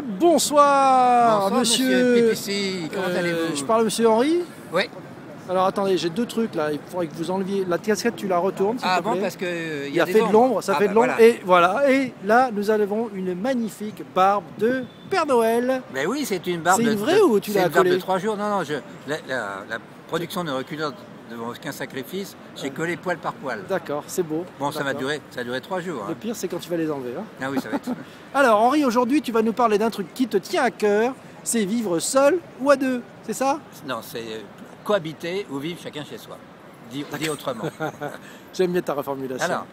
Bonsoir, Bonsoir, monsieur PPC, comment allez-vous? Je parle à monsieur Henri. Oui. Alors attendez, j'ai deux trucs là, il faudrait que vous enleviez la casquette, tu la retournes. Ah te bon, plaît. parce que il y a fait de l'ombre, ça fait de l'ombre. Voilà. Et voilà, et là nous avons une magnifique barbe de Père Noël. Ben oui, c'est une barbe C'est une vraie ou tu l'as une barbe collée? de 3 jours. Non, non, la production ne recule devant aucun sacrifice. J'ai collé poil par poil. D'accord, c'est beau. Bon, ça a duré 3 jours. Le pire, c'est quand tu vas les enlever. Hein. Ah oui, ça va être. Alors Henri, aujourd'hui tu vas nous parler d'un truc qui te tient à cœur, c'est vivre seul ou à deux, c'est ça? Non, c'est cohabiter ou vivre chacun chez soi. Dit autrement. J'aime bien ta reformulation. Alors,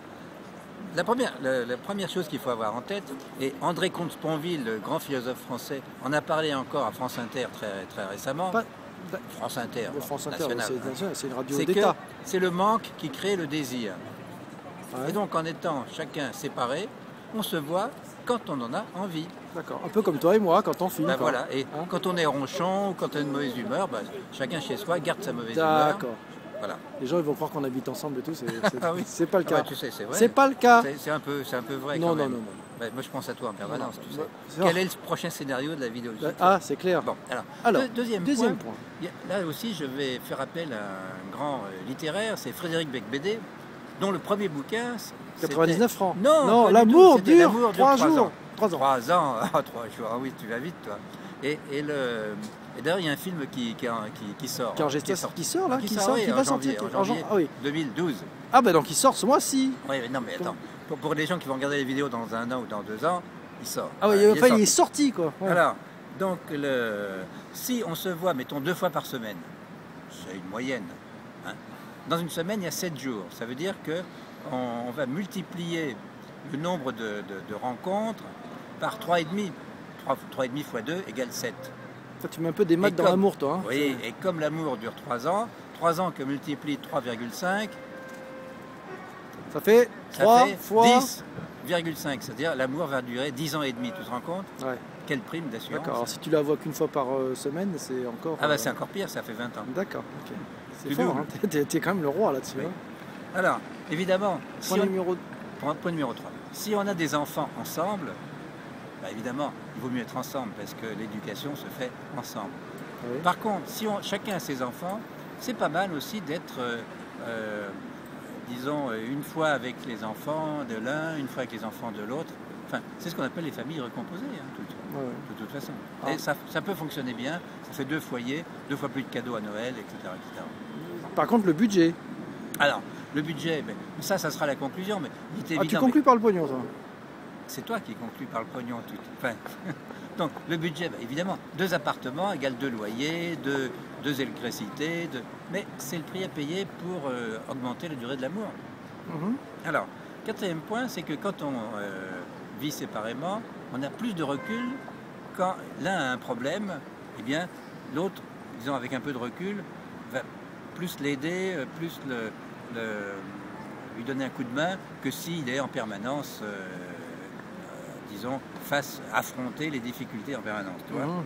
la première chose qu'il faut avoir en tête, et André Comte-Sponville, le grand philosophe français, en a parlé encore à France Inter très récemment. France Inter, France Inter, national, c'est une radio c'est d'État. C'est le manque qui crée le désir. Ouais. Et donc en étant chacun séparé, on se voit quand on en a envie. D'accord, un peu comme toi et moi quand on filme. Ben voilà, et quand on est ronchon ou quand on a une mauvaise humeur, ben, chacun chez soi garde sa mauvaise humeur. D'accord. Voilà. Les gens ils vont croire qu'on habite ensemble et tout, Ah oui. c'est pas le cas. Ouais, tu sais, c'est vrai. C'est pas le cas. C'est un peu vrai. Non, quand non, même. non. Ben, moi je pense à toi en permanence, tu sais. Bah, Quel est le prochain scénario de la vidéo? Ah, c'est clair. Bon, alors deuxième point. Là aussi, je vais faire appel à un grand littéraire, c'est Frédéric Beigbeder, dont le premier bouquin... 99 francs. Non, l'amour dure 3 jours. 3 ans. 3 ans, 3 jours, ah oui, tu vas vite, toi. Et d'ailleurs, il y a un film qui sort. Qui sort là, qui va sortir en janvier ah, oui. 2012. Ah ben donc il sort ce mois-ci. Oui, mais non, mais attends. Pour les gens qui vont regarder les vidéos dans 1 an ou dans 2 ans, il sort. Ah oui, il est sorti quoi. Ouais. Alors, donc, si on se voit, mettons, 2 fois par semaine, c'est une moyenne. Hein. Dans une semaine, il y a 7 jours. Ça veut dire qu'on va multiplier le nombre de rencontres par 3,5. 3,5 fois 2 égale 7. Toi, tu mets un peu des maths dans l'amour, toi. Hein. Oui, et comme l'amour dure 3 ans, 3 ans que multiplie 3,5, ça fait 3 fois 10,5. C'est-à-dire l'amour va durer 10 ans et demi. Tu te rends compte? Ouais. Quelle prime d'assurance. D'accord, alors si tu la vois qu'une fois par semaine, c'est encore... Ah bah c'est encore pire, ça fait 20 ans. D'accord, ok. C'est fort, hein. T'es quand même le roi là-dessus. Oui. Hein. Alors, évidemment, point numéro 3. Si on a des enfants ensemble, bah évidemment, il vaut mieux être ensemble parce que l'éducation se fait ensemble. Oui. Par contre, si chacun a ses enfants, c'est pas mal aussi d'être, disons, une fois avec les enfants de l'un, une fois avec les enfants de l'autre. Enfin, c'est ce qu'on appelle les familles recomposées, hein, de toute façon. Ah. Et ça peut fonctionner bien, ça fait 2 foyers, 2 fois plus de cadeaux à Noël, etc. etc. Par contre, le budget. Alors, le budget, ben, ça sera la conclusion, mais il est évident. Tu conclus par le pognon, toi? C'est toi qui conclus par le pognon. Enfin, donc, le budget, ben, évidemment, 2 appartements égale 2 loyers, 2 électricités, mais c'est le prix à payer pour augmenter la durée de l'amour. Alors, 4e point, c'est que quand on vit séparément, on a plus de recul. Quand l'un a un problème, eh bien, l'autre, disons avec un peu de recul, va plus l'aider, plus lui donner un coup de main que s'il est en permanence, disons, affronter les difficultés en permanence. Tu vois.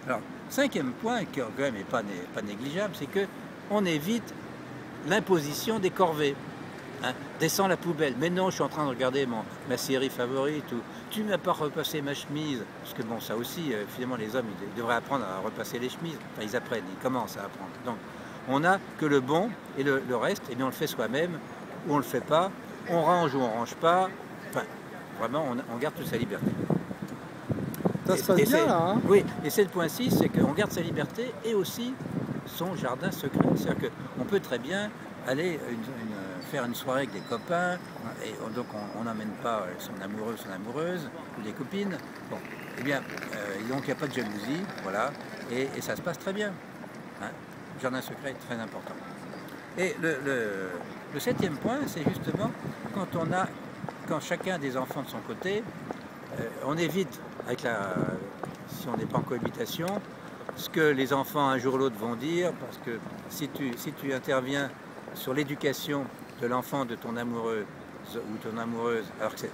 Alors, 5e point, qui quand même n'est pas négligeable, c'est qu'on évite l'imposition des corvées. Hein, descends la poubelle, mais non, je suis en train de regarder ma série favorite, ou tu m'as pas repassé ma chemise, parce que bon, ça aussi, finalement, les hommes, ils devraient apprendre à repasser les chemises, enfin, ils apprennent, ils commencent à apprendre. Donc, on n'a que le bon, et le reste, eh bien, on le fait soi-même, ou on le fait pas, on range ou on range pas, enfin, vraiment, on garde toute sa liberté. Ça se passe bien, là, hein? Oui, et c'est le point 6, c'est qu'on garde sa liberté, et aussi son jardin secret. C'est-à-dire qu'on peut très bien aller faire une soirée avec des copains, et donc on n'emmène pas son amoureux, son amoureuse, ou des copines. Bon, eh bien, donc il n'y a pas de jalousie, voilà, et ça se passe très bien. Hein. Le jardin secret est très important. Et le 7e point, c'est justement quand chacun a des enfants de son côté, on évite, si on n'est pas en cohabitation, ce que les enfants un jour ou l'autre vont dire, parce que si tu interviens sur l'éducation de l'enfant de ton amoureux ou ton amoureuse, alors que c'est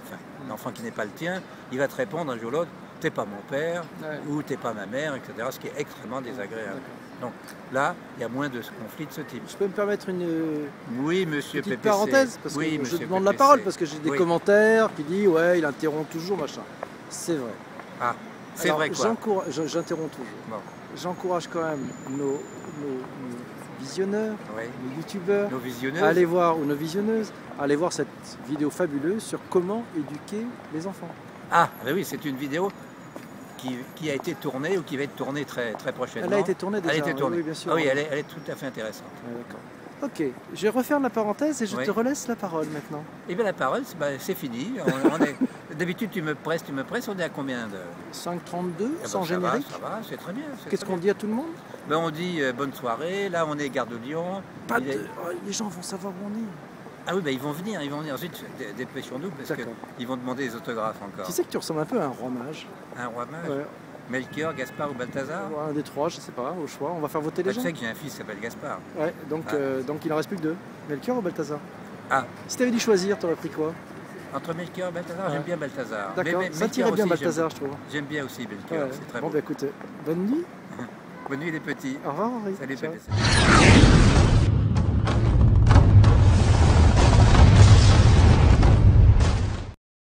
l'enfant qui n'est pas le tien, il va te répondre un jour ou l'autre, t'es pas mon père, ou t'es pas ma mère, etc., ce qui est extrêmement désagréable. Donc là, il y a moins de conflits de ce type. Je peux me permettre une petite parenthèse, parce que je demande la parole, parce que j'ai des commentaires qui disent ouais, il interrompt toujours, machin. C'est vrai. Ah. C'est vrai quoi. J'interromps toujours. Bon. J'encourage quand même nos visionneurs, Oui. nos youtubeurs, Nos visionneuses. à aller voir, ou nos visionneuses, à aller voir cette vidéo fabuleuse sur comment éduquer les enfants. Ah, ben oui, c'est une vidéo qui a été tournée ou qui va être tournée très, très prochainement. Elle a été tournée déjà. Elle a été tournée. Oui, bien sûr. Ah oui, elle est tout à fait intéressante. Ouais, d'accord. Ok, je vais refaire la parenthèse et je Oui. te relaisse la parole maintenant. Et bien la parole, c'est fini. D'habitude, tu me presses. On est à combien de... 5,32 Ah sans ben, générique. Ça va, c'est très bien. Qu'est-ce qu'on dit à tout le monde? Ben, on dit bonne soirée. Là, on est Gare de Lyon. Pas de... Oh, les gens vont savoir où on est. Ah oui, ben, ils vont venir. Ensuite, dépêchons-nous parce qu'ils vont demander des autographes encore. Tu sais que tu ressembles un peu à un roi mage. Un roi mage. Ouais. Melchior, Gaspard ou Balthazar. Un des trois, je sais pas, au choix. On va faire voter les Tu gens. sais que j'ai un fils qui s'appelle Gaspard. Ouais, donc il en reste plus que 2. Melchior ou Balthazar? Ah, Si t'avais dû choisir, t'aurais pris quoi? entre Melchior et Balthazar, Ouais. j'aime bien Balthazar. D'accord, ça Melchior tirait bien aussi, Balthazar, je trouve. J'aime bien aussi Melchior, Ouais. c'est très Bon, beau. bah écoute, bonne nuit. Bonne nuit les petits. Au revoir, Henri. Salut, Ciao. Patrice.